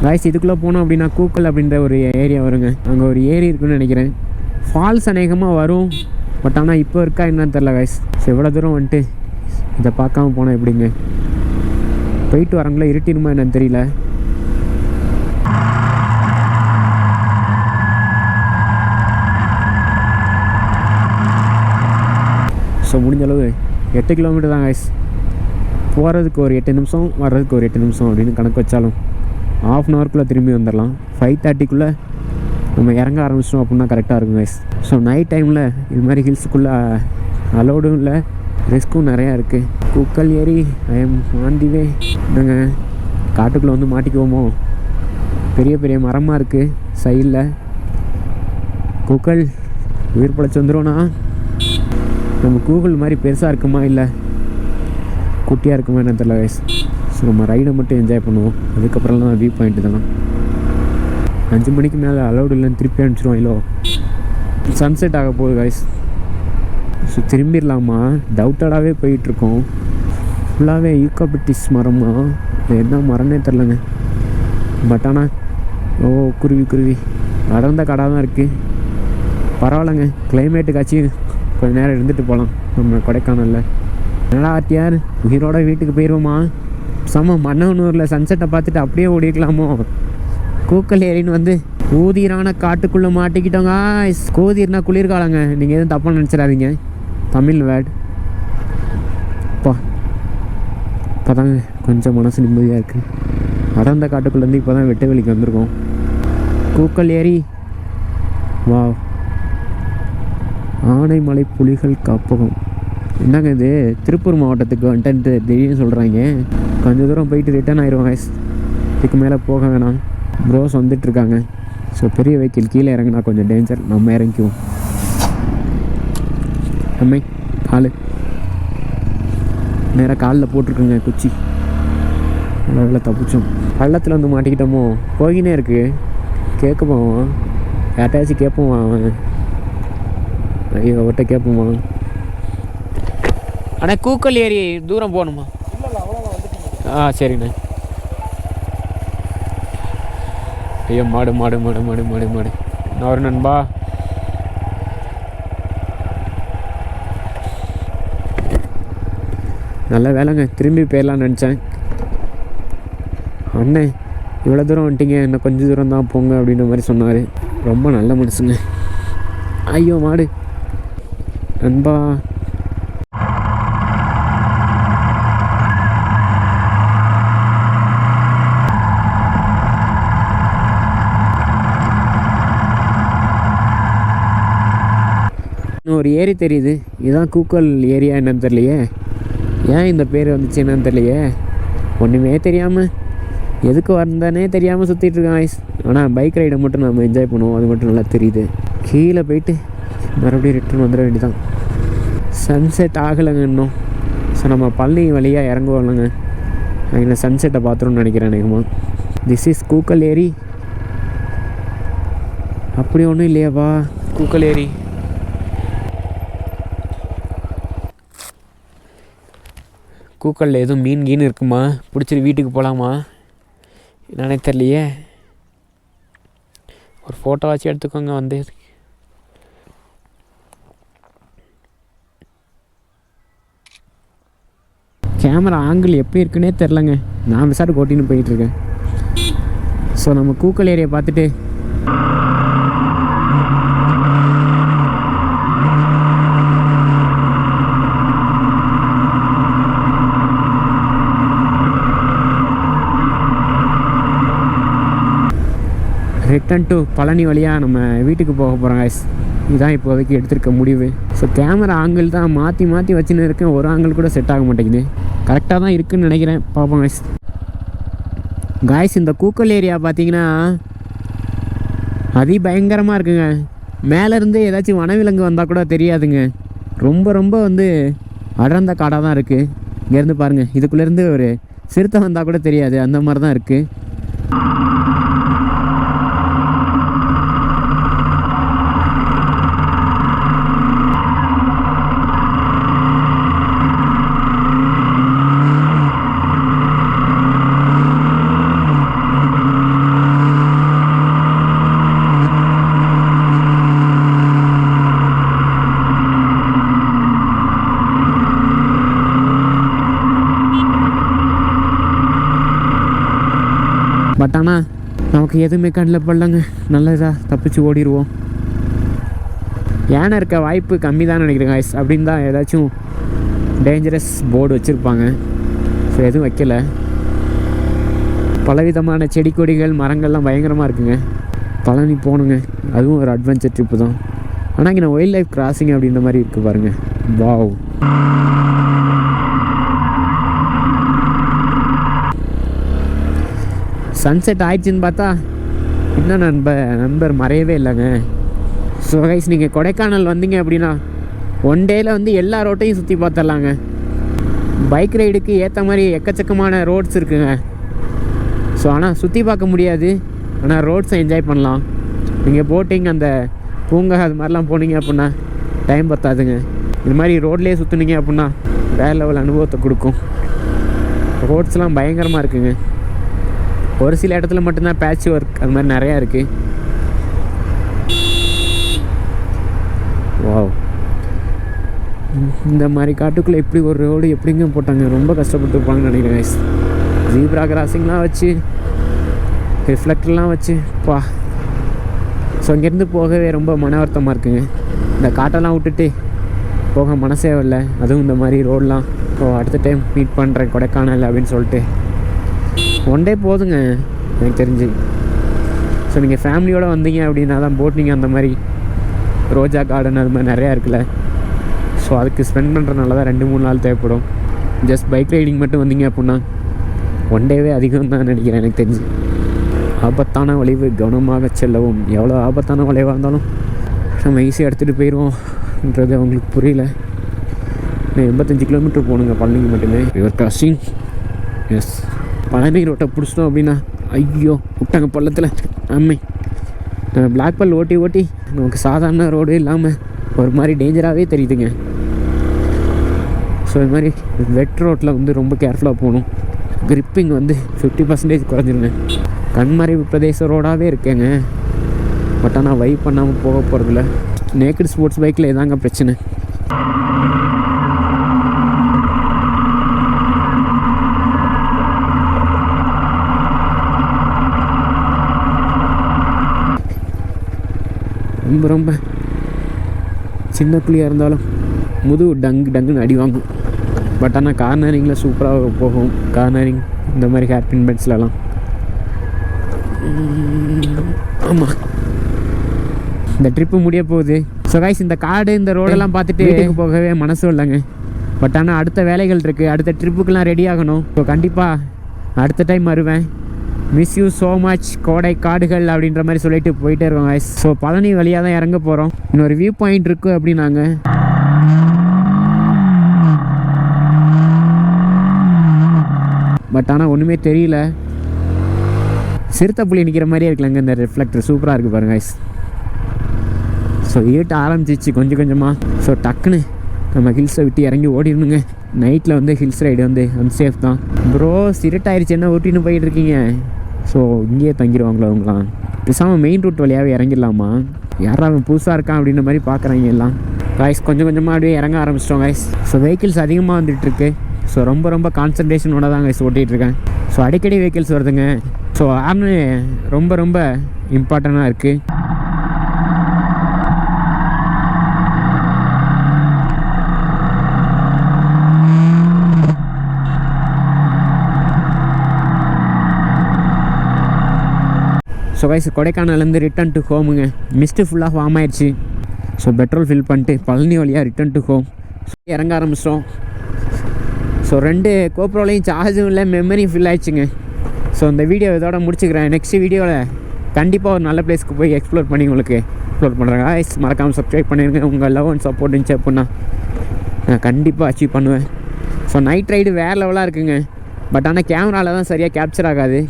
Guys இதுக்குள்ளே போனோம் அப்படின்னா கூக்கல் அப்படின்ற ஒரு ஏரியா வருங்க. அங்கே ஒரு ஏரி இருக்குன்னு நினைக்கிறேன். ஃபால்ஸ் அநேகமாக வரும், பட் ஆனால் இப்போ இருக்கா என்னன்னு தெரில காய்ஸ். ஸோ எவ்வளோ தூரம் வந்துட்டு இதை பார்க்காம போனால் எப்படிங்க? போயிட்டு வரங்களே இருட்டிடுமா என்னன்னு தெரியல. ஸோ முடிஞ்ச அளவு 8 கிலோமீட்டர் தான் காய்ஸ். போகிறதுக்கு ஒரு 8 நிமிஷம், வர்றதுக்கு ஒரு 8 நிமிஷம் அப்படின்னு கணக்கு வச்சாலும் ½ அன் ஹவர்க்குள்ளே திரும்பி வந்துடலாம். 5:30க்குள்ளே நம்ம இறங்க ஆரம்பிச்சிட்டோம் அப்படின்னா கரெக்டாக இருக்கும் கைஸ். ஸோ நைட் டைமில் இது மாதிரி ஹில்ஸுக்குள்ளே அலோடும் இல்லை, ரிஸ்க்கும் நிறையா இருக்குது. கூக்கல் ஏரி ஐ எம் ஆன் தி வே. நாங்கள் காட்டுக்குள்ளே வந்து மாட்டிக்குவோமோ? பெரிய பெரிய மரமாக இருக்குது சைடில். கூக்கல் உயிர் பிழைச்சி வந்துடும்னா நம்ம கூகுள் மாதிரி பெருசாக இருக்குமா இல்லை குட்டியாக இருக்குமா என்ன தெரியல கைஸ். ஸோ நம்ம ரைடை மட்டும் என்ஜாய் பண்ணுவோம். அதுக்கப்புறம் தான் வியூ பாயிண்ட் இதெல்லாம். 5 மணிக்கு மேலே அலௌடு இல்லைன்னு திருப்பி அனுப்பிச்சிடுவோம். இல்லை சன்செட் ஆக போகுது கைஸ். ஸோ திரும்பிடலாமா டவுட்டடாகவே போயிட்டுருக்கோம். ஃபுல்லாகவே யூக்காபிட்டிஸ் மரமா என்ன மரம்னே தெரிலங்க. பட் ஆனால் குருவி அடர்ந்த காடாக தான் இருக்குது. பரவாயில்லைங்க, கிளைமேட்டுக்காச்சும் கொஞ்சம் நேரம் இருந்துட்டு போகலாம் நம்ம கொடைக்கானலில். என்னடா ஆர்டிஆர் உயிரோட வீட்டுக்கு போயிடுவோமா? மன்னவனூரில் சன்செட்டை பார்த்துட்டு அப்படியே ஓடிக்கலாமோ? கூக்கல் ஏரின்னு வந்து ஊதிரான காட்டுக்குள்ளே மாட்டிக்கிட்டோங்க. கோதிர்னா குளிர்காலங்க, நீங்கள் எதுவும் தப்பாக நினச்சிடாதீங்க. தமிழ் வேர்ட். இப்போ தாங்க கொஞ்சம் மனசு நிம்மதியாக இருக்குது. அடர்ந்த காட்டுக்குள்ளேருந்து இப்போ தான் வெட்டு வெளிக்கு வந்திருக்கோம். கூக்கல் ஏரி வா. ஆனைமலை புலிகள் காப்பகம். என்னங்க இது திருப்பூர் மாவட்டத்துக்கு வந்துட்டு திடீர்னு சொல்கிறாங்க. கொஞ்சம் தூரம் போயிட்டு ரிட்டர்ன் ஆயிரும் வாய்ஸ். இதுக்கு மேலே போக வேணாம். ப்ரோஸ் வந்துட்டுருக்காங்க. ஸோ பெரிய வெஹிக்கிள் கீழே இறங்கினா கொஞ்சம் டேஞ்சர். நம்ம இறங்கிக்குவோம். அம்மை கால் நேராக காலில் போட்டிருக்குங்க குச்சி. நல்லா தப்பிச்சோம். பள்ளத்தில் வந்து மாட்டிக்கிட்டோமோ? போகினே இருக்குது. கேட்க போவான் யார்ட்டாச்சும் கேட்போம். அவன் ஐயோ அவர்கிட்ட கேட்போமா? ஆனால் கூக்கல் ஏரி தூரம் போகணுமா? சரிண்ணே. ஐயோ மாடு நான் ஒரு நண்பா. நல்ல வேலைங்க, திரும்பி போயிடலான்னு நினச்சேன். அண்ணே இவ்வளோ தூரம் வந்துட்டீங்க, இன்னும் கொஞ்சம் தூரம் தான் போங்க அப்படின்ற மாதிரி சொன்னார். ரொம்ப நல்ல மனுஷங்க. ஐயோ மாடு நண்பா. ஒரு ஏரி தெரியுது. இதுதான் கூக்கல் ஏரியா என்னன்னு தெரியலையே. ஏன் இந்த பேர் வந்துச்சு என்னன்னு தெரியலையே. ஒன்றுமே தெரியாமல் எதுக்கு வந்தானே தெரியாமல் சுற்றிட்டுருக்கேன் ஐஸ். ஆனால் பைக் ரைடை மட்டும் நம்ம என்ஜாய் பண்ணுவோம், அது மட்டும் நல்லா தெரியுது. கீழே போயிட்டு மறுபடியும் ரிட்டர்ன் வந்துட வேண்டியதான். சன்செட் ஆகலைங்க இன்னும். ஸோ நம்ம பழனி வழியாக இறங்குவோம்லங்க, அங்கே சன்செட்டை பார்த்துருன்னு நினைக்கிறேன் அநேகமாக. திஸ் இஸ் கூக்கல் ஏரி. அப்படி ஒன்றும் இல்லையாப்பா கூக்கல் ஏரி. கூக்கலில் எதுவும் மீன் இருக்குமா? பிடிச்சிட்டு வீட்டுக்கு போகலாமா என்னன்னே தெரியலையே. ஒரு ஃபோட்டோ வச்சு எடுத்துக்கோங்க வந்து. கேமரா ஆங்கிள் எப்படி இருக்குன்னே தெரிலங்க. நான் விசாரிட்டு ஓட்டின்னு போயிட்டுருக்கேன். ஸோ நம்ம கூக்கல் ஏரியை பார்த்துட்டு ரிட்டன் டு பழனி வழியாக நம்ம வீட்டுக்கு போக போகிறோம் கைஸ். இதுதான் இப்போதைக்கு எடுத்திருக்க முடிவு. ஸோ கேமரா ஆங்கிள் தான் மாற்றி வச்சுன்னு இருக்கேன். ஒரு ஆங்கிள் கூட செட் ஆக மாட்டேங்குது. கரெக்டாக தான் இருக்குதுன்னு நினைக்கிறேன். பார்ப்போம் கைஸ். காய்ஸ் இந்த கூக்கல் ஏரியா பார்த்தீங்கன்னா பயங்கரமாக இருக்குங்க. மேலேருந்து ஏதாச்சும் வனவிலங்கு வந்தால் கூட தெரியாதுங்க. ரொம்ப வந்து அடர்ந்த காடாக தான் இருக்குது. இங்கேருந்து பாருங்கள், இதுக்குள்ளேருந்து ஒரு சிறுத்தை வந்தால் கூட தெரியாது, அந்த மாதிரி தான் இருக்குது. பட் ஆனால் நமக்கு எதுவுமே கண்ணில் படலங்க. நல்லதாக தப்பிச்சு ஓடிடுவோம். யானை இருக்க வாய்ப்பு கம்மி தான் நினைக்கிறேன் guys. அப்படின்னு தான் ஏதாச்சும் டேஞ்சரஸ் போர்டு வச்சுருப்பாங்க. ஸோ எதுவும் வைக்கல. பலவிதமான செடி கொடிகள் மரங்கள்லாம் பயங்கரமாக இருக்குங்க. பழனி போகணுங்க, அதுவும் ஒரு அட்வென்ச்சர் ட்ரிப்பு தான். ஆனால் இங்கே வைல்ட் லைஃப் கிராசிங் அப்படின்ற மாதிரி இருக்குது பாருங்கள். வாவ், சன்செட் ஆயிடுச்சுன்னு பார்த்தா இன்னும் நண்பர் மறையவே இல்லைங்க. ஸோ கைஸ், நீங்கள் கொடைக்கானல் வந்தீங்க அப்படின்னா ஒன் டேயில் வந்து எல்லா ரோட்டையும் சுற்றி பார்த்துடலாங்க. பைக் ரைடுக்கு ஏற்ற மாதிரி எக்கச்சக்கமான ரோட்ஸ் இருக்குங்க. ஸோ ஆனால் சுற்றி பார்க்க முடியாது, ஆனால் ரோட்ஸை என்ஜாய் பண்ணலாம். நீங்கள் போட்டிங் அந்த பூங்கா அது மாதிரிலாம் போனீங்க அப்படின்னா டைம் பத்தாதுங்க. இது மாதிரி ரோட்லேயே சுற்றுனீங்க அப்படின்னா வேறு லெவல் அனுபவத்தை கொடுக்கும். ரோட்ஸ்லாம் பயங்கரமாக இருக்குங்க. ஒரு சில இடத்துல மட்டும்தான் பேட்ச் ஒர்க் அது மாதிரி நிறையா இருக்குது. வாவ், இந்த மாதிரி காட்டுக்குள்ளே எப்படி ஒரு ரோடு எப்படிங்க போட்டாங்க? ரொம்ப கஷ்டப்பட்டுருப்பாங்கன்னு நினைக்கிறேன். ஜீப்ரா கிராசிங்லாம் வச்சு, ரிஃப்ளெக்டர்லாம் வச்சு பா. ஸோ இங்கேருந்து போகவே ரொம்ப மன வருத்தமாக இருக்குங்க. இந்த காட்டெல்லாம் விட்டுட்டு போக மனசே இல்லை. அதுவும் இந்த மாதிரி ரோடெலாம். ஸோ அடுத்த டைம் மீட் பண்ணுறேன் கொடைக்கானல் அப்படின்னு சொல்லிட்டு. ஒன் டே போதுங்க எனக்கு தெரிஞ்சு. ஸோ நீங்கள் ஃபேமிலியோடு வந்தீங்க அப்படின்னா தான் போட்டிங்க அந்த மாதிரி ரோஜா கார்டன் அது மாதிரி நிறையா இருக்குல்ல. ஸோ அதுக்கு ஸ்பெண்ட் பண்ணுறதுனால தான் 2-3 நாள் தேவைப்படும். ஜஸ்ட் பைக் ரைடிங் மட்டும் வந்தீங்க அப்படின்னா ஒன் டேவே அதிகம் தான் நினைக்கிறேன் எனக்கு தெரிஞ்சு. ஆபத்தான வளைவு கவனமாக செல்லவும். எவ்வளோ ஆபத்தான வளைவாக இருந்தாலும் நம்ம ஈஸியாக எடுத்துகிட்டு போயிடுவோம்ன்றது அவங்களுக்கு புரியல. 85 கிலோமீட்டர் போகணுங்க பழனிக்கு மட்டுமே. River crossing. எஸ், பழனி ரோட்டை பிடிச்சிட்டோம் அப்படின்னா ஐயோ விட்டாங்க பள்ளத்தில். ஆமை பிளாக் பல் ஓட்டி ஓட்டி நமக்கு சாதாரண ரோடு இல்லாமல் ஒரு மாதிரி டேஞ்சராகவே தெரியுதுங்க. ஸோ இது மாதிரி வெட் ரோட்டில் வந்து ரொம்ப கேர்ஃபுல்லாக போகணும். கிரிப்பிங் வந்து 50% குறைஞ்சிருங்க. கண்மறைவு பிரதேச ரோடாகவே இருக்கேங்க. பட் ஆனால் வைப் பண்ணாமல் போக போகிறதில்ல. நேக்கட் ஸ்போர்ட்ஸ் பைக்கில் இதாங்க பிரச்சனை. ரொம்ப ரொம்ப சின்ன புள்ளியாக இருந்தாலும் முதுகு டங்குன்னு அடி வாங்கும். பட் ஆனால் கார்னரிங்கில் சூப்பராக போகும். கார்னரிங் இந்த மாதிரி ஹேர்பின் பெட்ஸ்லலாம். ஆமாம், இந்த ட்ரிப்பு முடிய போகுது. ஸோ கைஸ், இந்த காடு இந்த ரோடெல்லாம் பார்த்துட்டு வீட்டுக்கு போகவே மனசு இல்லைங்க. பட் ஆனால் அடுத்த வேலைகள் இருக்குது. அடுத்த ட்ரிப்புக்கெலாம் ரெடி ஆகணும். ஸோ கண்டிப்பாக அடுத்த டைம் வருவேன். மிஸ் யூ ஸோ மச் கோடை காடுகள் அப்படின்ற மாதிரி சொல்லிட்டு போயிட்டே இருக்கோம் கைஸ். ஸோ பழனி வழியாக தான் இறங்க போகிறோம். இன்னொரு வியூ பாயிண்ட் இருக்குது அப்படின்னாங்க. பட் ஆனால் ஒன்றுமே தெரியல. சிறுத்தை புள்ளி நிற்கிற மாதிரியே இருக்கலங்க. இந்த ரிஃப்ளெக்டர் சூப்பராக இருக்குது பாருங்க கைஸ். ஸோ இருட்ட ஆரம்பிச்சிச்சு கொஞ்சம் கொஞ்சமாக. ஸோ டக்குன்னு நம்ம ஹில்ஸை விட்டு இறங்கி ஓடிடணுங்க. நைட்டில் வந்து ஹில்ஸ் ரைடு வந்து அன்சேஃப் தான். ப்ரோ இருட்டாயிருச்சு, என்ன ஓட்டின்னு போயிட்டு இருக்கீங்க? ஸோ இங்கேயே தங்கிடுவாங்களோ அவங்களாம்? பேசாமல் மெயின் ரூட் வழியாகவே இறங்கிடலாமா? யாராவது புதுசாக இருக்கான் அப்படின்ற மாதிரி பார்க்குறாங்க எல்லாம். கைஸ் கொஞ்சம் கொஞ்சமாக அப்படியே இறங்க ஆரம்பிச்சிட்டோம் கைஸ். ஸோ வெஹிக்கிள்ஸ் அதிகமாக வந்துட்டுருக்கு. ஸோ ரொம்ப ரொம்ப கான்சன்ட்ரேஷனோட தான் கைஸ் ஓட்டிகிட்ருக்கேன். ஸோ அடிக்கடி வெஹிக்கிள்ஸ் வருதுங்க. ஸோ ஹார்னு ரொம்ப ரொம்ப இம்பார்ட்டண்ட்டாக இருக்குது. ஸோ கைஸ் கொடைக்கானல்லேருந்து ரிட்டன் டு ஹோமுங்க. மிஸ்ட்டு ஃபுல்லாக ஃபார்ம் ஆயிடுச்சு. ஸோ பெட்ரோல் ஃபில் பண்ணிட்டு பழனி வழியாக ரிட்டன் டு ஹோம் இறங்க ஆரம்பிச்சிட்டோம். ஸோ 2 கோப்ரோலையும் சார்ஜும் இல்லை, மெமரியும் ஃபில் ஆயிடுச்சுங்க. ஸோ இந்த வீடியோ இதோட முடிச்சுக்கிறேன். நெக்ஸ்ட் வீடியோவில் கண்டிப்பாக ஒரு நல்ல பிளேஸ்க்கு போய் எக்ஸ்ப்ளோர் பண்ணி உங்களுக்கு எக்ஸ்ப்ளோர் பண்ணுறேன். கைஸ் மறக்காமல் சப்ஸ்கிரைப் பண்ணிடுங்க. உங்கள் லவ் அண்ட் சப்போர்ட் இருந்துச்சு அப்படின்னா நான் கண்டிப்பாக அச்சீவ் பண்ணுவேன். ஸோ நைட் ரைடு வேறு லெவலாக இருக்குங்க. பட் ஆனால் கேமராவில் தான் சரியாக கேப்சர் ஆகாது.